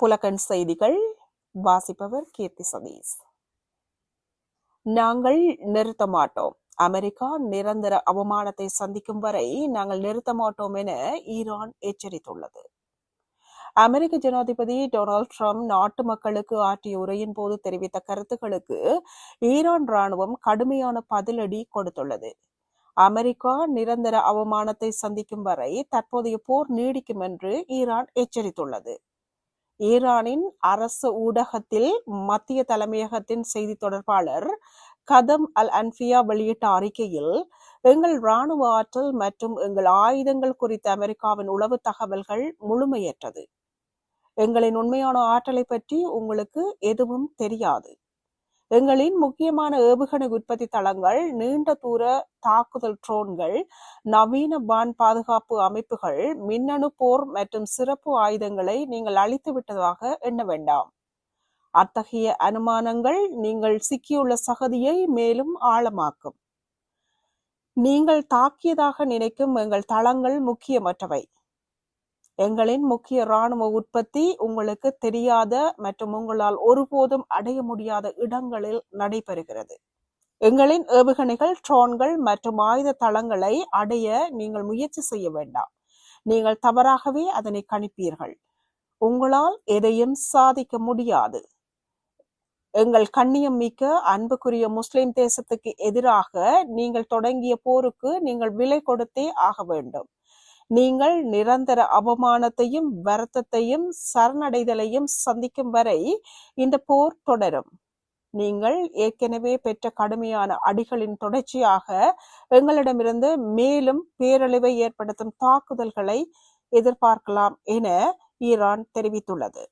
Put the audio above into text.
Bulacan செய்திகள் வாசிப்பவர் கீர்த்தி சதீஷ். நாங்கள் நிறுத்த மாட்டோம். அமெரிக்கா நிரந்தர அவமானத்தை சந்திக்கும் வரை நாங்கள் நிறுத்த மாட்டோம் என ஈரான் எச்சரித்துள்ளது. அமெரிக்க ஜனாதிபதி டொனால்ட் ட்ரம்ப் நாட்டு மக்களுக்கு ஆற்றிய உரையின் போது தெரிவித்த கருத்துக்களுக்கு ஈரான் ராணுவம் கடுமையான பதிலடி கொடுத்துள்ளது. அமெரிக்கா நிரந்தர அவமானத்தை சந்திக்கும் வரை தற்போதைய போர் நீடிக்கும் என்று ஈரான் எச்சரித்துள்ளது. ஈரானின் அரசு ஊடகத்தில் மத்திய தலைமையகத்தின் செய்தி தொடர்பாளர் கதம் அல் அன்பியா வெளியிட்ட அறிக்கையில், எங்கள் ராணுவ ஆற்றல் மற்றும் எங்கள் ஆயுதங்கள் குறித்த அமெரிக்காவின் உளவு தகவல்கள் முழுமையற்றது. எங்களின் உண்மையான ஆற்றலை பற்றி உங்களுக்கு எதுவும் தெரியாது. எங்களின் முக்கியமான ஏவுகணை உற்பத்தி தளங்கள், நீண்ட தூர தாக்குதல் ட்ரோன்கள், நவீன வான் பாதுகாப்பு அமைப்புகள், மின்னணு போர் மற்றும் சிறப்பு ஆயுதங்களை நீங்கள் அழித்து விட்டதாக எண்ண வேண்டாம். அத்தகைய அனுமானங்கள் நீங்கள் சிக்கியுள்ள சகதியை மேலும் ஆழமாக்கும். நீங்கள் தாக்கியதாக நினைக்கும் எங்கள் தளங்கள் முக்கியமற்றவை. எங்களின் முக்கிய இராணுவ உற்பத்தி உங்களுக்கு தெரியாத மற்றும் உங்களால் ஒருபோதும் அடைய முடியாத இடங்களில் நடைபெறுகிறது. எங்களின் ஏவுகணைகள், ட்ரோன்கள் மற்றும் ஆயுத தளங்களை அடைய நீங்கள் முயற்சி செய்ய வேண்டாம். நீங்கள் தவறாகவே அதனை கணிப்பீர்கள். உங்களால் எதையும் சாதிக்க முடியாது. எங்கள் கண்ணியம் மிக்க அன்புக்குரிய முஸ்லிம் தேசத்துக்கு எதிராக நீங்கள் தொடங்கிய போருக்கு நீங்கள் விலை கொடுத்தே ஆக வேண்டும். நீங்கள் நிரந்தர அவமானத்தையும் வருத்தத்தையும் சரணடைதலையும் சந்திக்கும் வரை இந்த போர் தொடரும். நீங்கள் ஏற்கனவே பெற்ற கடுமையான அடிகளின் தொடர்ச்சியாக எங்களிடமிருந்து மேலும் பேரழிவை ஏற்படுத்தும் தாக்குதல்களை எதிர்பார்க்கலாம் என ஈரான் தெரிவித்துள்ளது.